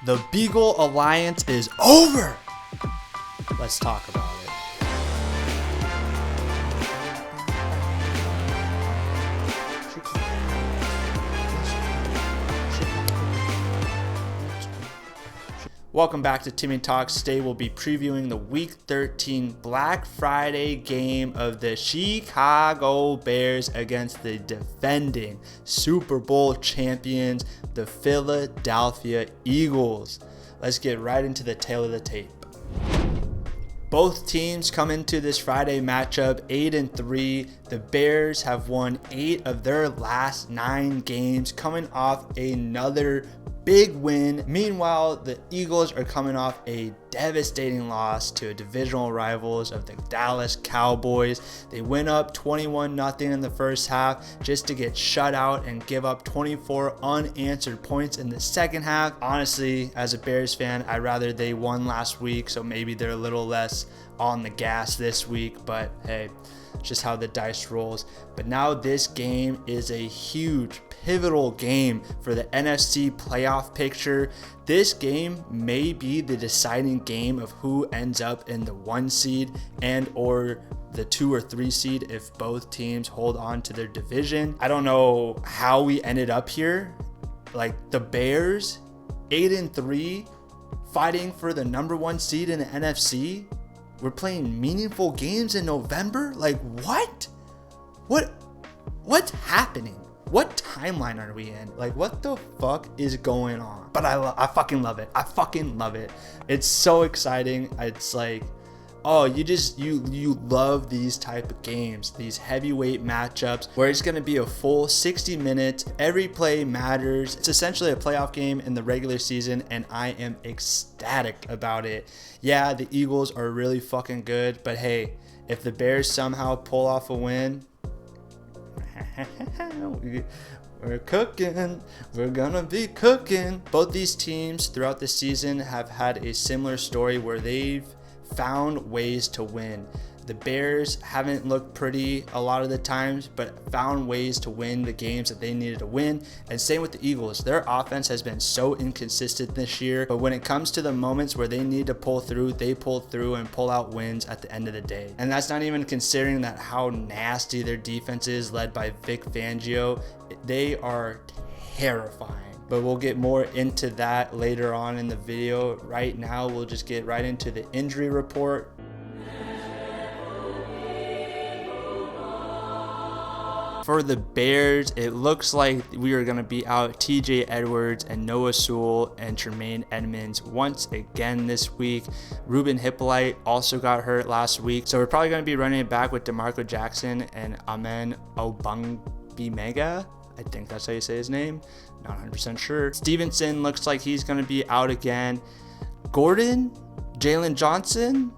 The Beagle Alliance is over. Let's talk about it. Welcome back to Timmy Talks. Today we'll be previewing the Week 13 Black Friday game of the Chicago Bears against the defending Super Bowl champions, the Philadelphia Eagles. Let's get right into the tail of the tape. Both teams come into this Friday matchup 8-3. The Bears have won 8 of their last 9 games, coming off another big win. Meanwhile, the Eagles are coming off a devastating loss to divisional rivals of the Dallas Cowboys. They went up 21-0 in the first half just to get shut out and give up 24 unanswered points in the second half. Honestly, as a Bears fan, I'd rather they won last week, so maybe they're a little less on the gas this week, but hey, it's just how the dice rolls. But now this game is a huge pivotal game for the NFC playoff picture. This game may be the deciding game of who ends up in the 1 seed and or the 2 or 3 seed if both teams hold on to their division. I don't know how we ended up here. Like the Bears 8-3 fighting for the number 1 seed in the NFC. We're playing meaningful games in November. Like what's happening? What timeline are we in? Like, what the fuck is going on? But I fucking love it. I fucking love it. It's so exciting. It's like, oh, you love these type of games, these heavyweight matchups where it's going to be a full 60 minutes. Every play matters. It's essentially a playoff game in the regular season, and I am ecstatic about it. Yeah, the Eagles are really fucking good, but hey, if the Bears somehow pull off a win, we're cooking. We're gonna be cooking. Both these teams throughout the season have had a similar story where they've found ways to win. The Bears haven't looked pretty a lot of the times, but found ways to win the games that they needed to win. And same with the Eagles. Their offense has been so inconsistent this year, but when it comes to the moments where they need to pull through, they pull through and pull out wins at the end of the day. And that's not even considering that how nasty their defense is, led by Vic Fangio. They are terrifying. But we'll get more into that later on in the video. Right now, we'll just get right into the injury report. For the Bears, it looks like we are going to be out TJ Edwards and Noah Sewell and Tremaine Edmonds once again this week. Ruben Hippolyte also got hurt last week, so we're probably going to be running it back with DeMarco Jackson and Amen Ogbongbemega. I think that's how you say his name. Not 100% sure. Stevenson looks like he's going to be out again. Gordon, Jalen Johnson,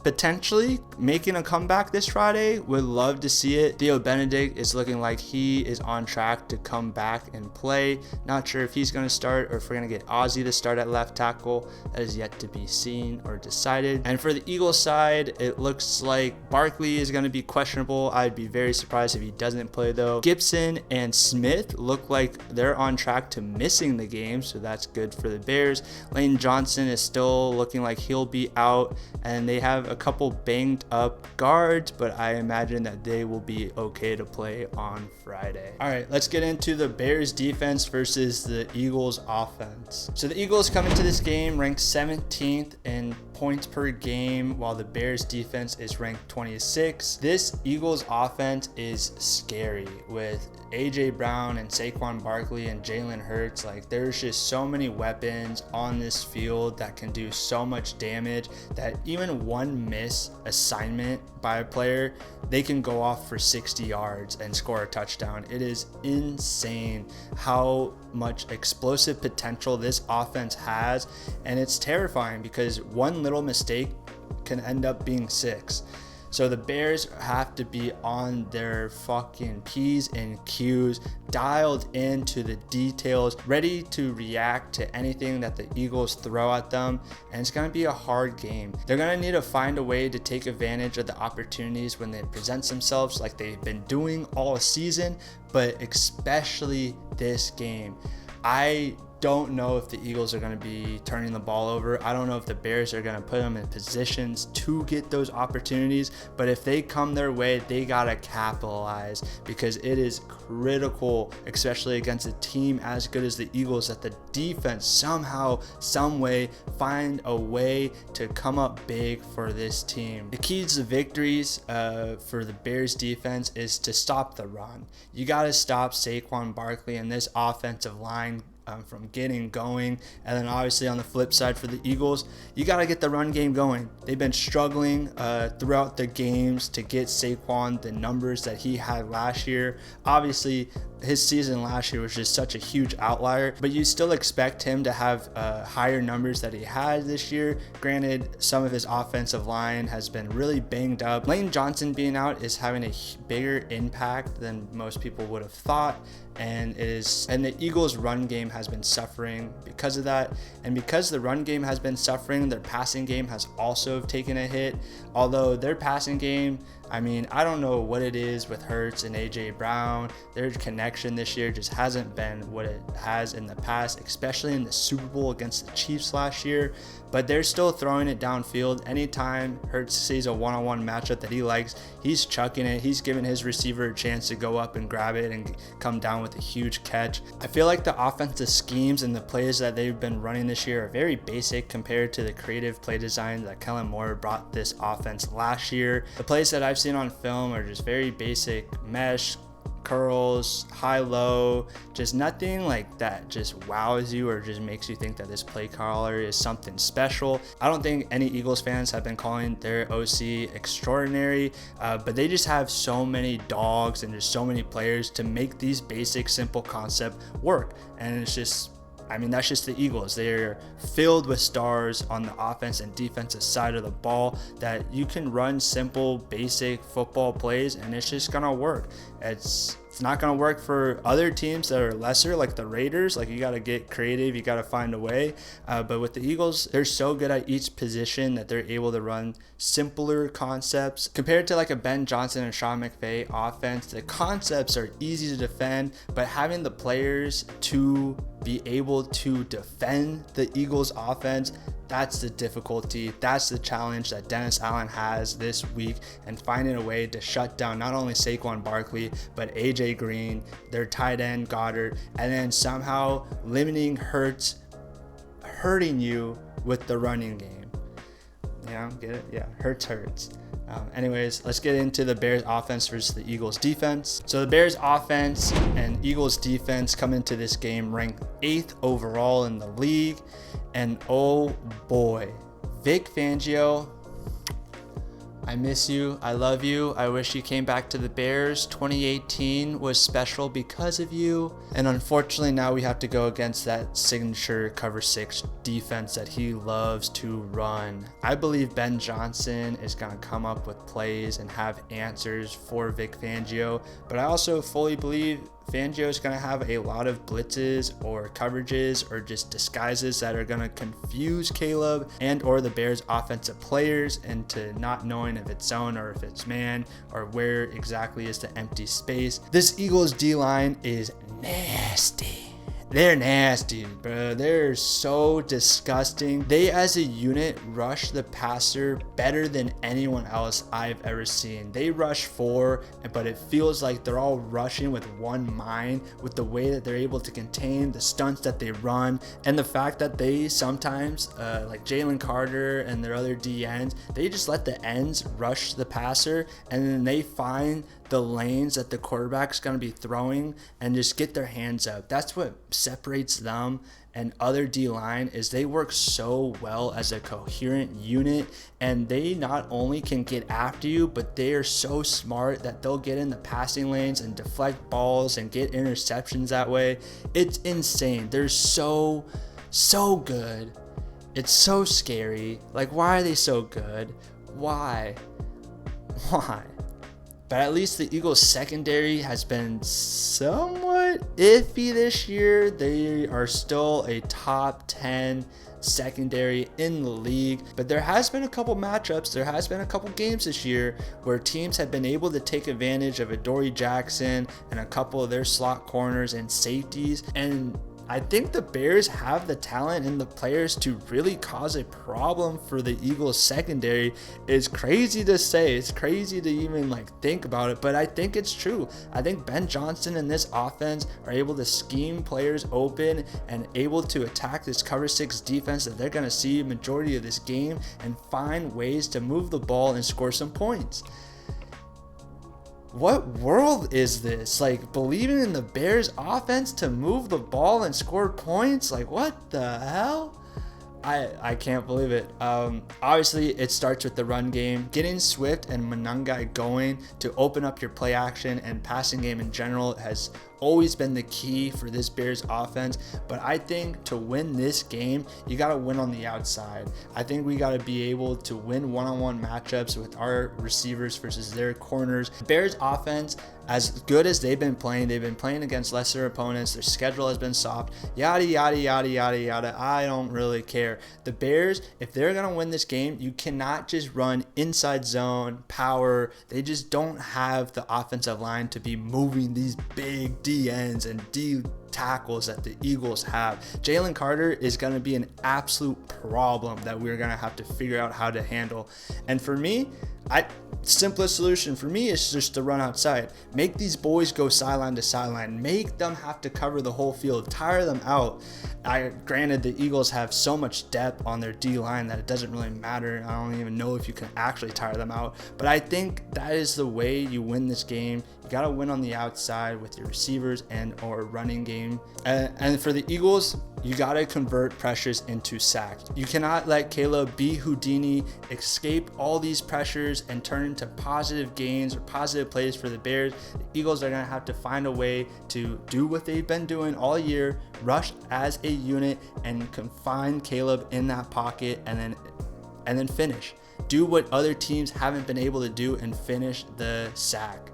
potentially making a comeback this Friday. Would love to see it. Theo Benedict is looking like he is on track to come back and play. Not sure if he's going to start or if we're going to get Ozzie to start at left tackle. That is yet to be seen or decided. And for the Eagles side, it looks like Barkley is going to be questionable. I'd be very surprised if he doesn't play though. Gibson and Smith look like they're on track to missing the game, so that's good for the Bears. Lane Johnson is still looking like he'll be out, and they have a couple banged up guards, but I imagine that they will be okay to play on Friday. All right, let's get into the Bears defense versus the Eagles offense. So the Eagles come into this game ranked 17th in points per game, while the Bears defense is ranked 26th. This Eagles offense is scary with AJ Brown and Saquon Barkley and Jalen Hurts. Like, there's just so many weapons on this field that can do so much damage that even one miss assignment by a player, they can go off for 60 yards and score a touchdown. It is insane how much explosive potential this offense has, and it's terrifying because one little mistake can end up being 6. So the Bears have to be on their fucking P's and Q's, dialed into the details, ready to react to anything that the Eagles throw at them. And it's going to be a hard game. They're going to need to find a way to take advantage of the opportunities when they present themselves, like they've been doing all season, but especially this game. I don't know if the Eagles are going to be turning the ball over. I don't know if the Bears are going to put them in positions to get those opportunities, but if they come their way, they got to capitalize, because it is critical, especially against a team as good as the Eagles, that the defense somehow, some way, find a way to come up big for this team. The keys to victories for the Bears defense is to stop the run. You got to stop Saquon Barkley and this offensive line from getting going. And then obviously on the flip side for the Eagles, you got to get the run game going. They've been struggling throughout the games to get Saquon the numbers that he had last year. Obviously his season last year was just such a huge outlier, but you still expect him to have higher numbers that he had this year. Granted, some of his offensive line has been really banged up. Lane Johnson being out is having a bigger impact than most people would have thought, and the Eagles' run game has been suffering because of that. And because the run game has been suffering, their passing game has also taken a hit. Although their passing game, I mean, I don't know what it is with Hurts and AJ Brown. Their connection this year just hasn't been what it has in the past, especially in the Super Bowl against the Chiefs last year. But they're still throwing it downfield. Anytime Hurts sees a one-on-one matchup that he likes, he's chucking it. He's giving his receiver a chance to go up and grab it and come down with a huge catch. I feel like the offensive schemes and the plays that they've been running this year are very basic compared to the creative play design that Kellen Moore brought this offense last year. The plays that I've seen on film are just very basic: mesh, curls, high-low, just nothing like that just wows you or just makes you think that this play caller is something special. I don't think any Eagles fans have been calling their OC extraordinary, but they just have so many dogs and just so many players to make these basic, simple concepts work. And it's just, I mean, that's just the Eagles. They're filled with stars on the offense and defensive side of the ball that you can run simple, basic football plays and it's just gonna work. It's not going to work for other teams that are lesser, like the Raiders. Like, you got to get creative, you got to find a way. But with the Eagles, they're so good at each position that they're able to run simpler concepts. Compared to like a Ben Johnson and Sean McVay offense, the concepts are easy to defend, but having the players to be able to defend the Eagles offense, that's the difficulty. That's the challenge that Dennis Allen has this week, and finding a way to shut down not only Saquon Barkley, but AJ Green, their tight end Goddard, and then somehow limiting Hurts, hurting you with the running game. You know, get it? Yeah, hurts. Anyways, let's get into the Bears offense versus the Eagles defense. So the Bears offense and Eagles defense come into this game ranked 8th overall in the league. And oh boy, Vic Fangio, I miss you. I love you. I wish you came back to the Bears. 2018 was special because of you. And unfortunately, now we have to go against that signature cover 6 defense that he loves to run. I believe Ben Johnson is going to come up with plays and have answers for Vic Fangio. But I also fully believe Fangio is going to have a lot of blitzes or coverages or just disguises that are going to confuse Caleb and or the Bears offensive players into not knowing if it's zone or if it's man or where exactly is the empty space. This Eagles D-line is nasty. They're nasty, bro. They're so disgusting. They, as a unit, rush the passer better than anyone else I've ever seen. They rush 4, but it feels like they're all rushing with one mind, with the way that they're able to contain the stunts that they run, and the fact that they sometimes, like Jalen Carter and their other DNs, they just let the ends rush the passer, and then they find the lanes that the quarterback's going to be throwing and just get their hands up. That's what separates them and other D-line, is they work so well as a coherent unit, and they not only can get after you, but they are so smart that they'll get in the passing lanes and deflect balls and get interceptions that way. It's insane. They're so good. It's so scary. Like, why are they so good? Why? But at least the Eagles secondary has been somewhat iffy this year. They are still a top 10 secondary in the league, but there has been a couple matchups, there has been a couple games this year where teams have been able to take advantage of Adoree Jackson and a couple of their slot corners and safeties, and I think the Bears have the talent and the players to really cause a problem for the Eagles secondary. It's crazy to say. It's crazy to even think about it, but I think it's true. I think Ben Johnson and this offense are able to scheme players open and able to attack this cover 6 defense that they're going to see majority of this game and find ways to move the ball and score some points. What world is this? Believing in the Bears offense to move the ball and score points? What the hell? I can't believe it. Obviously, it starts with the run game. Getting Swift and Monangai going to open up your play action and passing game in general has always been the key for this Bears offense. But I think to win this game, you got to win on the outside. I think we got to be able to win one-on-one matchups with our receivers versus their corners. Bears offense, as good as they've been playing against lesser opponents. Their schedule has been soft. Yada, yada, yada, yada, yada. I don't really care. The Bears, if they're going to win this game, you cannot just run inside zone, power. They just don't have the offensive line to be moving these big D ends and D tackles that the Eagles have. Jalen Carter is going to be an absolute problem that we're going to have to figure out how to handle. And for me, simplest solution for me is just to run outside. Make these boys go sideline to sideline. Make them have to cover the whole field. Tire them out. Granted, the Eagles have so much depth on their D-line that it doesn't really matter. I don't even know if you can actually tire them out. But I think that is the way you win this game. You got to win on the outside with your receivers and or running game. And for the Eagles, you got to convert pressures into sacks. You cannot let Caleb be Houdini, escape all these pressures, and turn into positive gains or positive plays for the Bears. The Eagles are going to have to find a way to do what they've been doing all year, rush as a unit and confine Caleb in that pocket and then finish. Do what other teams haven't been able to do and finish the sack.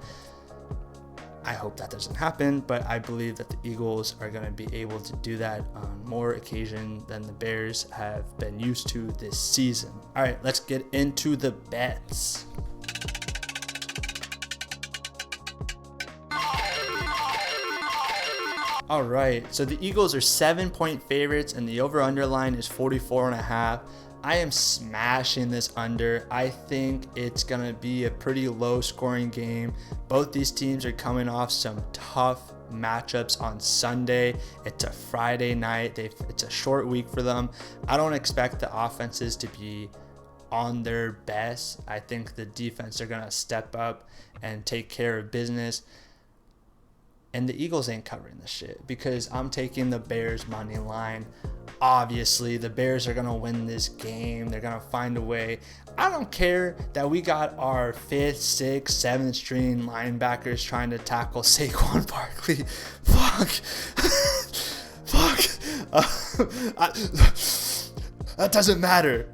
I hope that doesn't happen, but I believe that the Eagles are going to be able to do that on more occasion than the Bears have been used to this season. All right, let's get into the bets. All right, so the Eagles are 7-point favorites and the over-under line is 44.5. I am smashing this under. I think it's going to be a pretty low scoring game. Both these teams are coming off some tough matchups on Sunday. It's a Friday night. It's a short week for them. I don't expect the offenses to be on their best. I think the defense are going to step up and take care of business. And the Eagles ain't covering this shit because I'm taking the Bears money line. Obviously, the Bears are going to win this game. They're going to find a way. I don't care that we got our 5th, 6th, 7th string linebackers trying to tackle Saquon Barkley. Fuck. That doesn't matter.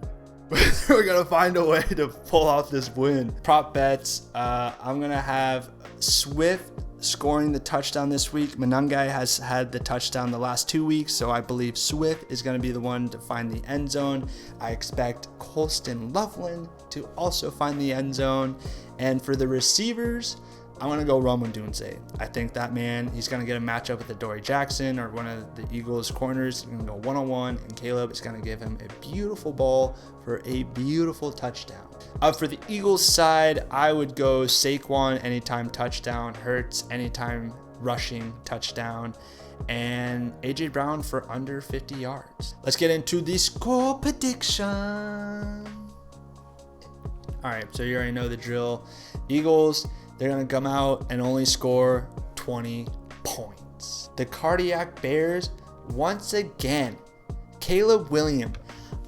We're going to find a way to pull off this win. Prop bets. I'm going to have Swift scoring the touchdown this week. Monangai has had the touchdown the last 2 weeks, so I believe Swift is going to be the one to find the end zone. I expect Colston Loveland to also find the end zone. And for the receivers, I'm going to go Ramondunze. I think that man, he's going to get a matchup with Adoree Jackson or one of the Eagles corners. He's going to go one-on-one, and Caleb is going to give him a beautiful ball for a beautiful touchdown. For the Eagles side, I would go Saquon anytime touchdown, Hurts anytime rushing touchdown, and A.J. Brown for under 50 yards. Let's get into the score prediction. All right, so you already know the drill. Eagles, they're going to come out and only score 20 points. The Cardiac Bears, once again, Caleb Williams,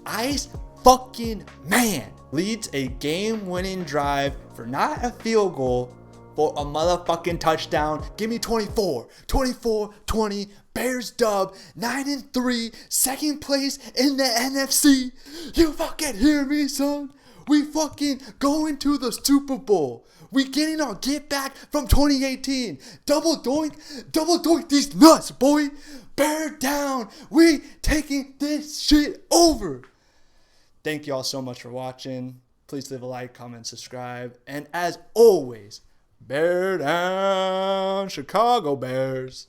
ice fucking man, leads a game-winning drive for not a field goal, for a motherfucking touchdown. Give me 24, 20, Bears dub, 9-3, second place in the NFC. You fucking hear me, son? We fucking going to the Super Bowl. We getting our get back from 2018. Double doink these nuts, boy. Bear down. We taking this shit over. Thank you all so much for watching. Please leave a like, comment, subscribe. And as always, bear down, Chicago Bears.